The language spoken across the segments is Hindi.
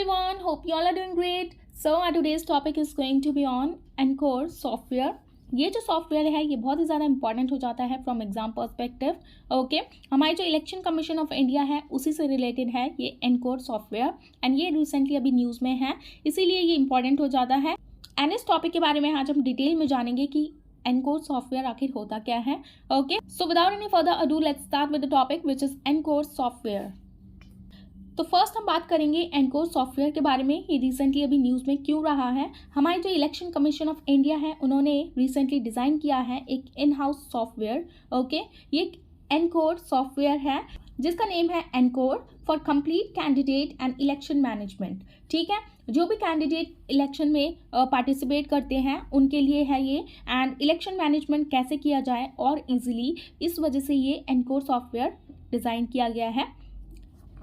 everyone, hope you all are doing great. So our today's topic is going to be on Encore software. ये जो सॉफ्टवेयर है ये बहुत ही ज़्यादा इंपॉर्टेंट हो जाता है फ्रॉम एग्जाम पर्सपेक्टिव. ओके, हमारी जो इलेक्शन कमीशन ऑफ इंडिया है उसी से रिलेटेड है ये एनकोर सॉफ्टवेयर एंड ये रिसेंटली अभी न्यूज़ में है, इसीलिए ये इंपॉर्टेंट हो जाता है. एंड इस टॉपिक के बारे में आज हम डिटेल में जानेंगे कि एनकोर सॉफ्टवेयर आखिर होता क्या है. Okay, so without any further ado let's start with the topic which is encore software. तो फर्स्ट हम बात करेंगे एनकोर सॉफ्टवेयर के बारे में. ये रिसेंटली अभी न्यूज़ में क्यों रहा है. हमारी जो इलेक्शन कमीशन ऑफ इंडिया है उन्होंने रिसेंटली डिज़ाइन किया है एक इन हाउस सॉफ्टवेयर. ओके, ये एनकोर सॉफ्टवेयर है जिसका नेम है encore for complete candidate and election management. ठीक है, जो भी कैंडिडेट इलेक्शन में पार्टिसिपेट करते हैं उनके लिए है ये, एंड इलेक्शन मैनेजमेंट कैसे किया जाए और इजीली, इस वजह से ये एनकोर सॉफ्टवेयर डिज़ाइन किया गया है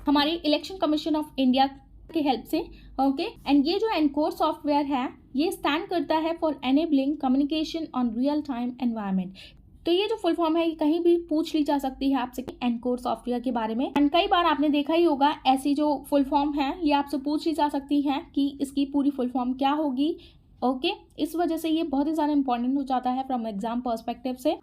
हमारे इलेक्शन कमीशन ऑफ इंडिया के हेल्प से. ओके, एंड ये जो एनकोर सॉफ्टवेयर है ये स्टैंड करता है for enabling communication on real time environment. तो ये जो फुल फॉर्म है ये कहीं भी पूछ ली जा सकती है आपसे एनकोर सॉफ्टवेयर के बारे में. एंड कई बार आपने देखा ही होगा ऐसी जो फुल फॉर्म है ये आपसे पूछ ली जा सकती है कि इसकी पूरी फुल फॉर्म क्या होगी. ओके, इस वजह से ये बहुत ही ज़्यादा इंपॉर्टेंट हो जाता है फ्रॉम एग्जाम पर्सपेक्टिव से.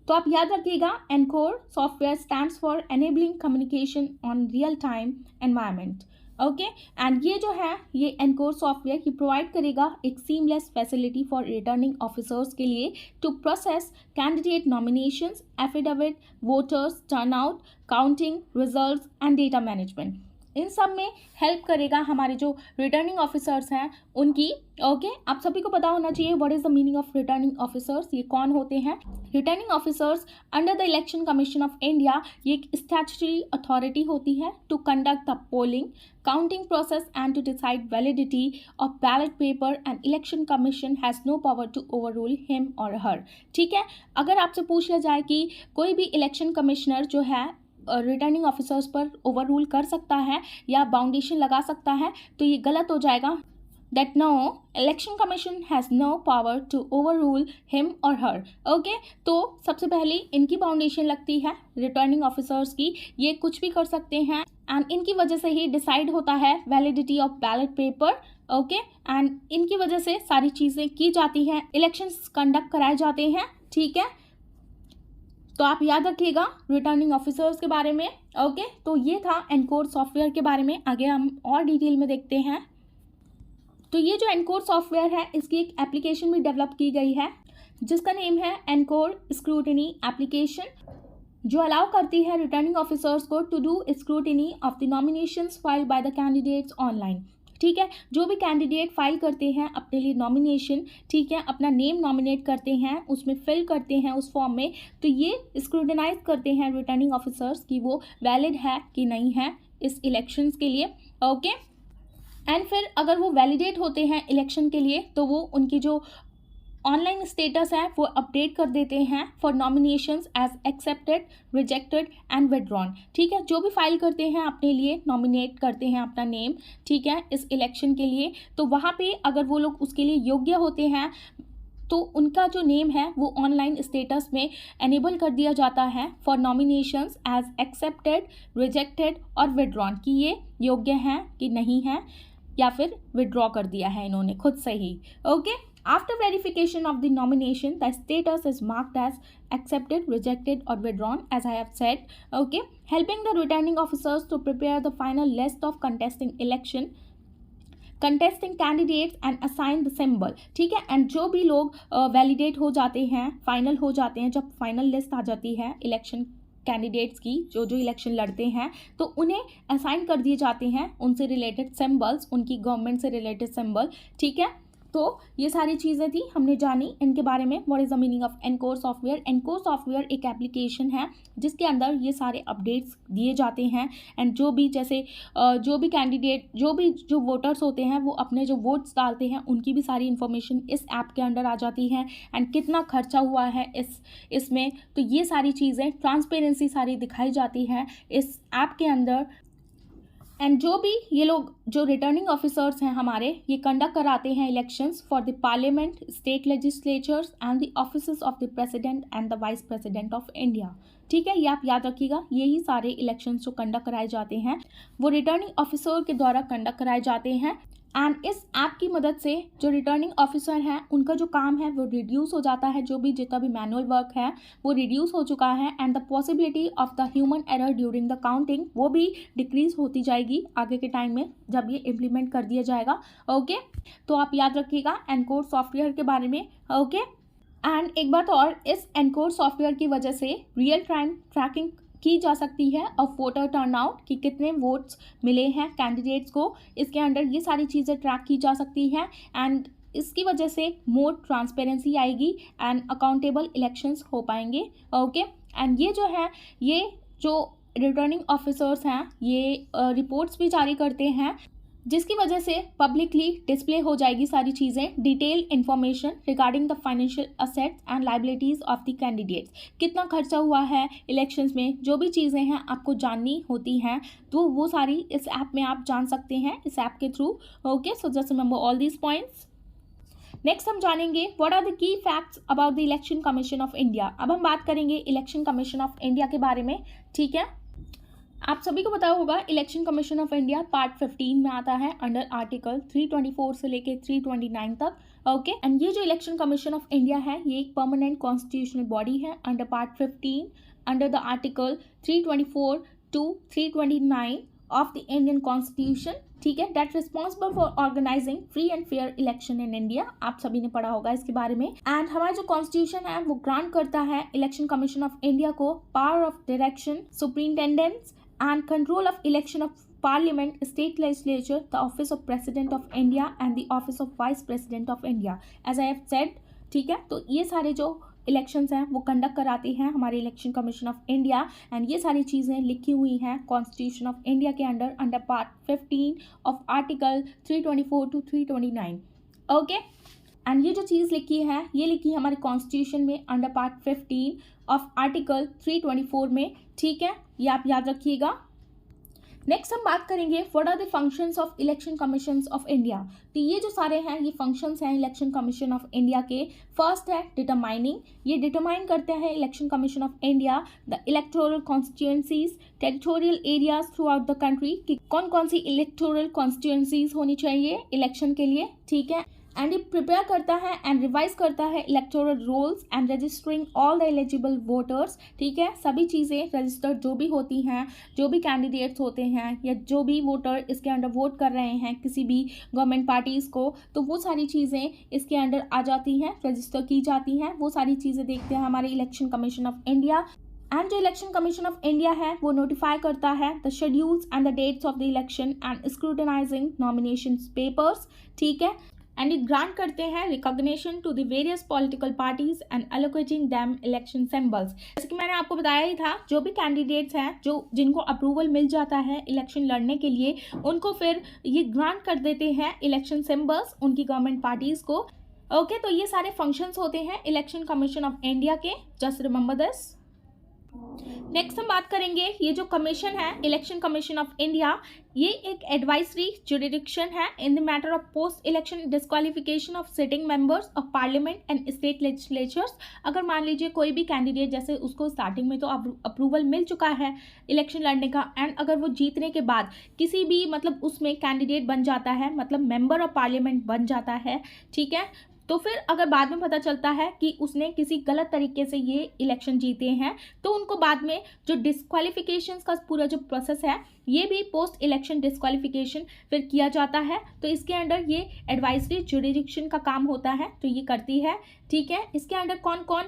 तो आप याद रखिएगा, encore software stands for enabling communication on real time environment. Okay, and ये जो है ये एनकोर सॉफ्टवेयर ये प्रोवाइड करेगा एक seamless facility for returning officers के लिए to process candidate nominations, affidavit, voters turnout, counting, results and data management. इन सब में हेल्प करेगा हमारे जो रिटर्निंग ऑफिसर्स हैं उनकी. ओके, आप सभी को पता होना चाहिए what is the meaning of returning officers. ये कौन होते हैं. Returning officers under the election commission of India ये एक स्टैट्यूटरी अथॉरिटी होती है to conduct the polling, counting process and to decide validity of ballot paper, and election commission has no power to overrule him or her. ठीक है, अगर आपसे पूछ लिया जाए कि कोई भी इलेक्शन कमिश्नर जो है रिटर्निंग ऑफिसर्स पर ओवर रूल कर सकता है या बाउंडेशन लगा सकता है तो ये गलत हो जाएगा. That no, election commission has no power to overrule him or her. Okay, तो सबसे पहले इनकी बाउंडेशन लगती है रिटर्निंग ऑफिसर्स की. ये कुछ भी कर सकते हैं एंड इनकी वजह से ही डिसाइड होता है validity of ballot paper. Okay, and इनकी वजह से सारी चीज़ें की जाती हैं, इलेक्शंस कंडक्ट कराए जाते हैं. ठीक है, तो आप याद रखिएगा रिटर्निंग ऑफिसर्स के बारे में. ओके, तो ये था एनकोर सॉफ्टवेयर के बारे में. आगे हम और डिटेल में देखते हैं. तो ये जो एनकोर सॉफ्टवेयर है इसकी एक एप्लीकेशन भी डेवलप की गई है जिसका नेम है एनकोर स्क्रूटिनी एप्लीकेशन, जो अलाउ करती है रिटर्निंग ऑफिसर्स को to do scrutiny of the nominations filed by the candidates online. ठीक है, जो भी कैंडिडेट फाइल करते हैं अपने लिए नॉमिनेशन, ठीक है, अपना नेम नॉमिनेट करते हैं, उसमें फिल करते हैं उस फॉर्म में, तो ये स्क्रूटनाइज करते हैं रिटर्निंग ऑफिसर्स कि वो वैलिड है कि नहीं है इस इलेक्शंस के लिए. ओके, एंड फिर अगर वो वैलिडेट होते हैं इलेक्शन के लिए तो वो उनकी जो ऑनलाइन स्टेटस है वो अपडेट कर देते हैं for nominations as accepted, rejected and withdrawn. ठीक है, जो भी फाइल करते हैं अपने लिए नॉमिनेट करते हैं अपना नेम, ठीक है, इस इलेक्शन के लिए, तो वहाँ पे अगर वो लोग उसके लिए योग्य होते हैं तो उनका जो नेम है वो ऑनलाइन स्टेटस में एनेबल कर दिया जाता है for nominations as accepted, rejected और विड्रॉन, कि ये योग्य हैं कि नहीं है या फिर विड्रॉ कर दिया है इन्होंने खुद से ही. Okay, after verification of the nomination the status is marked as accepted, rejected or withdrawn, as I have said. Okay, helping the returning officers to prepare the final list of contesting candidates and assign the symbol. ठीक है, एंड जो भी लोग वैलिडेट हो जाते हैं, फाइनल हो जाते हैं, जब फाइनल लिस्ट आ जाती है इलेक्शन कैंडिडेट्स की जो जो इलेक्शन लड़ते हैं तो उन्हें असाइन कर दिए जाते हैं उनसे रिलेटेड सिंबल्स, उनकी गवर्नमेंट से रिलेटेड सिंबल. ठीक है, तो ये सारी चीज़ें थी हमने जानी इनके बारे में. What is the meaning of encore software. Encore software एक एप्लीकेशन है जिसके अंदर ये सारे अपडेट्स दिए जाते हैं एंड जो भी जैसे जो भी कैंडिडेट जो वोटर्स होते हैं वो अपने जो वोट्स डालते हैं उनकी भी सारी इन्फॉर्मेशन इस ऐप के अंदर आ जाती है एंड कितना खर्चा हुआ है इसमें, तो ये सारी चीज़ें ट्रांसपेरेंसी सारी दिखाई जाती है इस ऐप के अंदर. एंड जो भी ये लोग जो रिटर्निंग ऑफिसर्स हैं हमारे, ये कंडक्ट कराते हैं elections for the parliament, state legislatures and the offices of the president and the vice president of India. ठीक है, ये आप याद रखिएगा, यही सारे इलेक्शंस जो कंडक्ट कराए जाते हैं वो रिटर्निंग ऑफिसर के द्वारा कंडक्ट कराए जाते हैं। एंड इस ऐप की मदद से जो रिटर्निंग ऑफिसर हैं उनका जो काम है वो रिड्यूस हो जाता है, जो भी जितना भी मैनुअल वर्क है वो रिड्यूस हो चुका है, and the possibility of the human error during the counting वो भी डिक्रीज होती जाएगी आगे के टाइम में जब ये इम्प्लीमेंट कर दिया जाएगा। ओके, तो आप याद रखिएगा एनकोर सॉफ्टवेयर के बारे में। ओके, एंड एक बात और, इस एनकोर सॉफ्टवेयर की वजह से रियल टाइम ट्रैकिंग की जा सकती है और वोटर टर्नआउट कि कितने वोट्स मिले हैं कैंडिडेट्स को, इसके अंडर ये सारी चीज़ें ट्रैक की जा सकती हैं, एंड इसकी वजह से मोर ट्रांसपेरेंसी आएगी एंड अकाउंटेबल इलेक्शंस हो पाएंगे। ओके, एंड ये जो रिटर्निंग ऑफिसर्स हैं ये रिपोर्ट्स भी जारी करते हैं, जिसकी वजह से पब्लिकली डिस्प्ले हो जाएगी सारी चीज़ें, detail information regarding the financial assets and liabilities of the candidates, कितना खर्चा हुआ है इलेक्शंस में, जो भी चीज़ें हैं आपको जाननी होती हैं तो वो सारी इस ऐप में आप जान सकते हैं, इस ऐप के through. Okay, so just remember all these points. Next हम जानेंगे what are the key facts about the election commission of India. अब हम बात करेंगे इलेक्शन कमीशन ऑफ इंडिया के बारे में। ठीक है, आप सभी को पता होगा election commission of India part 15 में आता है अंडर आर्टिकल 324 से लेके 329 तक। ओके, एंड ये जो इलेक्शन कमीशन ऑफ इंडिया है ये एक परमानेंट कॉन्स्टिट्यूशनल बॉडी है under part 15 under the article 324 to 329 of the Indian constitution. ठीक है, that responsible for organising free and fair election in India. आप सभी ने पढ़ा होगा इसके बारे में। एंड हमारा जो कॉन्स्टिट्यूशन है वो ग्रांट करता है इलेक्शन कमीशन ऑफ इंडिया को power of direction, superintendence and control of election of parliament, state legislature, the office of president of India and the office of vice president of India, as I have said। ठीक है, तो ये सारे जो इलेक्शंस हैं वो कंडक्ट कराती हैं हमारे election commission of India, and ये सारी चीज़ें लिखी हुई हैं कॉन्स्टिट्यूशन ऑफ इंडिया के under part 15 of article 324 to 329। Okay, and ये जो चीज़ लिखी है ये लिखी है हमारे कॉन्स्टिट्यूशन में अंडर पार्ट 15 ऑफ आर्टिकल 324 में। ठीक है, ये आप याद रखिएगा। नेक्स्ट हम बात करेंगे what are the functions of election commissions of India. तो ये जो सारे हैं ये फंक्शंस हैं इलेक्शन कमीशन ऑफ इंडिया के। फर्स्ट है डिटरमाइनिंग, ये डिटरमाइन करते हैं election commission of India the electoral constituencies, territorial areas throughout the country, कि कौन कौन सी इलेक्टोरल कॉन्स्टिट्यूएंसीज होनी चाहिए इलेक्शन के लिए। ठीक है, एंड ये प्रिपेयर करता है एंड रिवाइज करता है electoral rolls and registering all the eligible voters. ठीक है, सभी चीज़ें रजिस्टर्ड जो भी होती हैं, जो भी कैंडिडेट्स होते हैं या जो भी वोटर इसके अंडर वोट कर रहे हैं किसी भी गवर्नमेंट पार्टीज़ को, तो वो सारी चीज़ें इसके अंडर आ जाती हैं, रजिस्टर की जाती हैं। वो सारी चीज़ें देखते हैं हमारे election commission of India. And जो इलेक्शन कमीशन ऑफ इंडिया है वो नोटिफाई करता है the schedules and the dates of the election and scrutinising nomination papers. ठीक है, एंड ये ग्रांट करते हैं recognition to the various political parties and allocating them election symbols. जैसे कि मैंने आपको बताया ही था, जो भी कैंडिडेट्स हैं जिनको अप्रूवल मिल जाता है इलेक्शन लड़ने के लिए, उनको फिर ये ग्रांट कर देते हैं इलेक्शन सिंबल्स उनकी गवर्नमेंट पार्टीज को। ओके, तो ये सारे फंक्शंस होते हैं इलेक्शन कमीशन ऑफ इंडिया के, जस्ट रिमेंबर दिस। नेक्स्ट हम बात करेंगे ये जो कमीशन है इलेक्शन कमीशन ऑफ इंडिया, ये एक एडवाइजरी जुरिडिक्शन है in the matter of post election disqualification of sitting members of parliament and state legislatures. अगर मान लीजिए कोई भी कैंडिडेट, जैसे उसको स्टार्टिंग में तो अप्रूवल मिल चुका है इलेक्शन लड़ने का, एंड अगर वो जीतने के बाद किसी भी मतलब उसमें कैंडिडेट बन जाता है, मतलब मेंबर ऑफ पार्लियामेंट बन जाता है। ठीक है, तो फिर अगर बाद में पता चलता है कि उसने किसी गलत तरीके से ये इलेक्शन जीते हैं, तो उनको बाद में जो डिस्क्वालिफिकेशन का पूरा जो प्रोसेस है ये भी पोस्ट इलेक्शन डिस्क्वालिफिकेशन फिर किया जाता है। तो इसके अंडर ये एडवाइजरी जुरिडिक्शन का काम होता है, तो ये करती है। ठीक है, इसके अंडर कौन कौन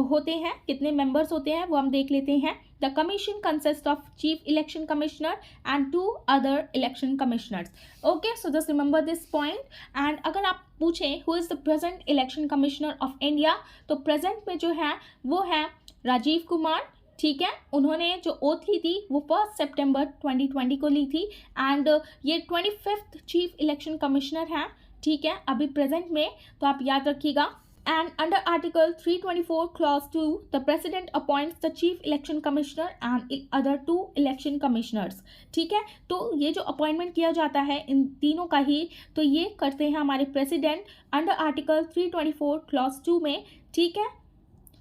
होते हैं, कितने मेंबर्स होते हैं वो हम देख लेते हैं। The commission consist of chief election commissioner and 2 other election commissioners. Okay, so just remember this point. And अगर आप पूछें who is the present election commissioner of India, तो प्रेजेंट में जो है वो है राजीव कुमार। ठीक है, उन्होंने जो ओथ ली थी वो 1 सितंबर 2020 को ली थी, एंड ये 25th चीफ इलेक्शन कमिश्नर हैं। ठीक है, अभी प्रेजेंट में, तो आप याद रखिएगा And under Article 324 Clause 2, the President appoints the Chief Election Commissioner and other 2 election commissioners. ठीक है, तो ये जो अपॉइंटमेंट किया जाता है इन तीनों का ही, तो ये करते हैं हमारे प्रेसिडेंट अंडर आर्टिकल 324 Clause 2 में. ठीक है,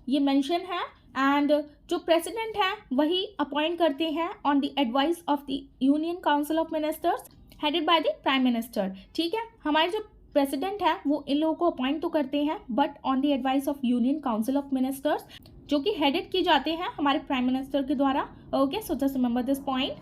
ये मेंशन है. एंड जो प्रेसिडेंट है वही अपॉइंट करते हैं on the advice of the union council of ministers headed by the prime minister. ठीक है, हमारे जो प्रेसिडेंट है वो इन लोगों को अपॉइंट तो करते हैं but on the advice of union council of ministers, जो कि हेडेड किए जाते हैं हमारे प्राइम मिनिस्टर के द्वारा. Okay, so just remember this point.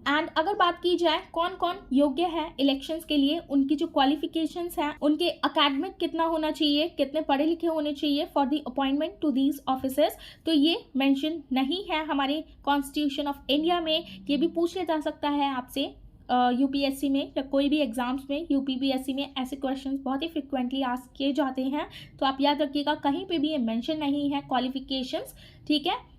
And अगर बात की जाए कौन कौन योग्य है इलेक्शंस के लिए, उनकी जो क्वालिफिकेशंस हैं, उनके अकेडमिक कितना होना चाहिए, कितने पढ़े लिखे होने चाहिए for the appointment to these officers, तो ये मेंशन नहीं है हमारे कॉन्स्टिट्यूशन ऑफ इंडिया में. ये भी पूछ लिया जा सकता है आपसे यूपीएससी में या कोई भी एग्जाम्स में. यूपीपीएससी में ऐसे क्वेश्चंस बहुत ही फ्रिक्वेंटली आस्क किए जाते हैं, तो आप याद रखिएगा कहीं पे भी ये मेंशन नहीं है क्वालिफिकेशंस. ठीक है,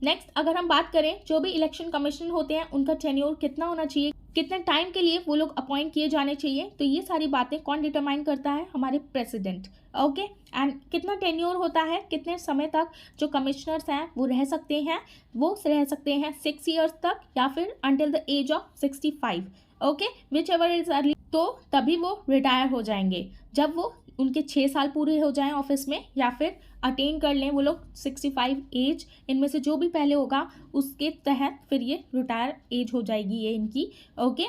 नेक्स्ट अगर हम बात करें जो भी इलेक्शन कमीशन होते हैं उनका टेन्योर कितना होना चाहिए, कितने टाइम के लिए वो लोग अपॉइंट किए जाने चाहिए, तो ये सारी बातें कौन डिटरमाइन करता है, हमारे प्रेसिडेंट. ओके, एंड कितना टेन्योर होता है, कितने समय तक जो कमिश्नर्स हैं वो रह सकते हैं, वो रह सकते हैं 6 ईयर्स तक या फिर until the age of 65. Okay, whichever is early, तो तभी वो रिटायर हो जाएंगे जब वो उनके 6 साल पूरे हो जाएं ऑफिस में, या फिर अटेन कर लें वो लोग 65 एज, इनमें से जो भी पहले होगा उसके तहत फिर ये रिटायर एज हो जाएगी ये इनकी. ओके,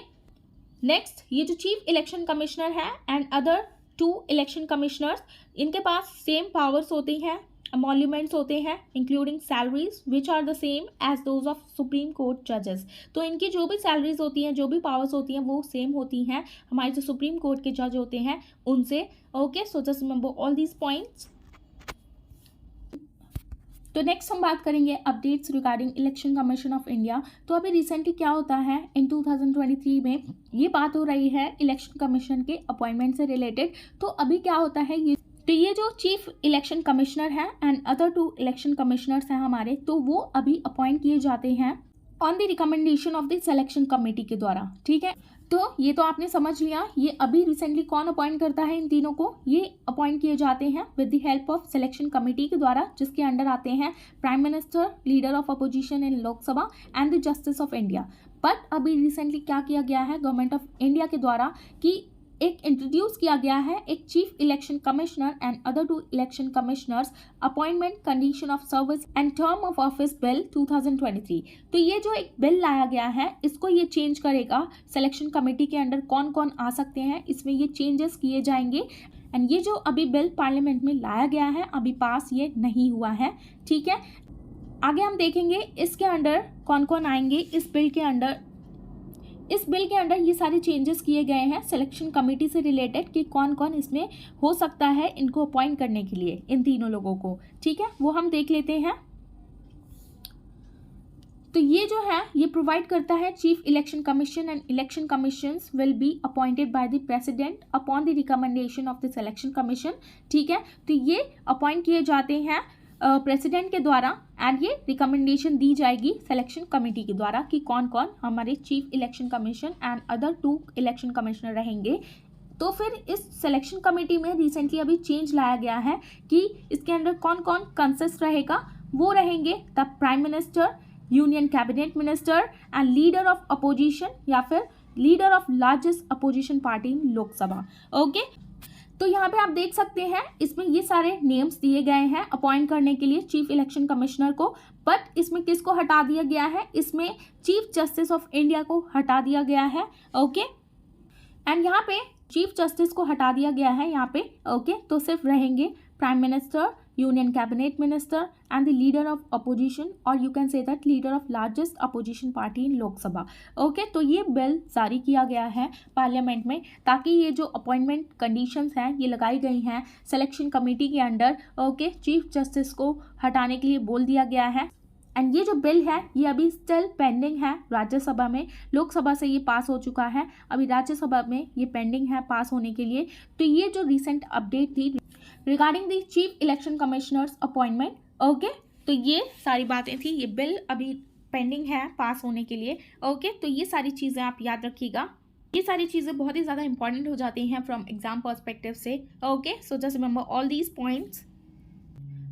नेक्स्ट ये जो चीफ इलेक्शन कमिश्नर है एंड अदर 2 इलेक्शन कमिश्नर्स, इनके पास सेम पावर्स होती हैं, emoluments होते हैं including salaries which are the same as those of supreme court जजेस. तो इनकी जो भी सैलरीज होती हैं, जो भी पावर्स होती हैं वो सेम होती हैं हमारे जो सुप्रीम कोर्ट के जज होते हैं उनसे. Okay, so just remember all these points. तो नेक्स्ट हम बात करेंगे updates regarding election commission of India. तो अभी रिसेंटली क्या होता है इन 2023 में ये बात हो रही है इलेक्शन कमीशन के अपॉइंटमेंट से रिलेटेड. तो अभी क्या होता है ये जो चीफ इलेक्शन कमिश्नर है एंड अदर 2 इलेक्शन कमिश्नर्स हैं हमारे, तो वो अभी अपॉइंट किए जाते हैं on the recommendation of the selection committee के द्वारा. ठीक है, तो ये तो आपने समझ लिया. ये अभी रिसेंटली कौन अपॉइंट करता है इन तीनों को, ये अपॉइंट किए जाते हैं with the help of selection committee के द्वारा, जिसके अंडर आते हैं prime minister, leader of opposition in Lok Sabha and the justice of India. But अभी रिसेंटली क्या किया गया है गवर्नमेंट ऑफ इंडिया के द्वारा कि एक इंट्रोड्यूस किया गया है एक chief election commissioner and other 2 election commissioners appointment, condition of service and term of office bill 2023. तो ये जो एक बिल लाया गया है इसको ये चेंज करेगा सिलेक्शन कमेटी के अंडर कौन कौन आ सकते हैं, इसमें ये चेंजेस किए जाएंगे. एंड ये जो अभी बिल पार्लियामेंट में लाया गया है अभी पास ये नहीं हुआ है. ठीक है, आगे हम देखेंगे इसके अंडर कौन कौन आएंगे. इस बिल के अंडर ये सारे चेंजेस किए गए हैं सिलेक्शन कमेटी से रिलेटेड कि कौन कौन इसमें हो सकता है इनको अपॉइंट करने के लिए, इन तीनों लोगों को. ठीक है, वो हम देख लेते हैं. तो ये जो है ये प्रोवाइड करता है chief election commission and election commissions will be appointed by the president upon the recommendation of the selection commission. ठीक है, तो ये अपॉइंट किए जाते हैं प्रेसिडेंट के द्वारा एंड ये रिकमेंडेशन दी जाएगी सिलेक्शन कमेटी के द्वारा कि कौन कौन हमारे chief election commission and other 2 election commissioner रहेंगे. तो फिर इस सिलेक्शन कमेटी में रिसेंटली अभी चेंज लाया गया है कि इसके अंदर कौन कौन कंसिस्ट रहेगा. वो रहेंगे the prime minister, union cabinet minister and leader of opposition या फिर leader of largest opposition party in Lok Sabha. Okay, तो यहाँ पे आप देख सकते हैं इसमें ये सारे नेम्स दिए गए हैं अपॉइंट करने के लिए चीफ इलेक्शन कमिश्नर को. बट इसमें किसको हटा दिया गया है, इसमें चीफ जस्टिस ऑफ इंडिया को हटा दिया गया है. ओके, एंड यहाँ पे चीफ जस्टिस को हटा दिया गया है यहाँ पे. ओके, तो सिर्फ रहेंगे prime minister, union cabinet minister and the leader of opposition, और you can say that leader of largest opposition party in Lok Sabha. Okay, तो ये बिल जारी किया गया है पार्लियामेंट में ताकि ये जो अपॉइंटमेंट कंडीशंस हैं ये लगाई गई हैं सिलेक्शन कमेटी के अंडर. ओके, चीफ जस्टिस को हटाने के लिए बोल दिया गया है. एंड ये जो बिल है ये अभी स्टिल पेंडिंग है राज्यसभा में. लोकसभा से ये पास हो चुका है, अभी राज्यसभा में ये पेंडिंग है पास होने के लिए. तो ये जो रिसेंट अपडेट थी regarding the chief election commissioners appointment. Okay, तो ये सारी बातें थी. ये बिल अभी पेंडिंग है पास होने के लिए. ओके, तो ये सारी चीज़ें आप याद रखिएगा. ये सारी चीज़ें बहुत ही ज़्यादा इंपॉर्टेंट हो जाती हैं फ्रॉम एग्जाम पर्सपेक्टिव से. Okay, so just remember all these points.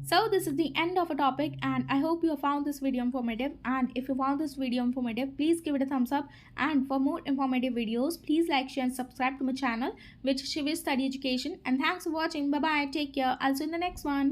So this is the end of a topic, and I hope you have found this video informative. And if you found this video informative, please give it a thumbs up. And for more informative videos, please like, share and subscribe to my channel, which is Shivi's Study Education. And thanks for watching. Bye bye. Take care. I'll see you in the next one.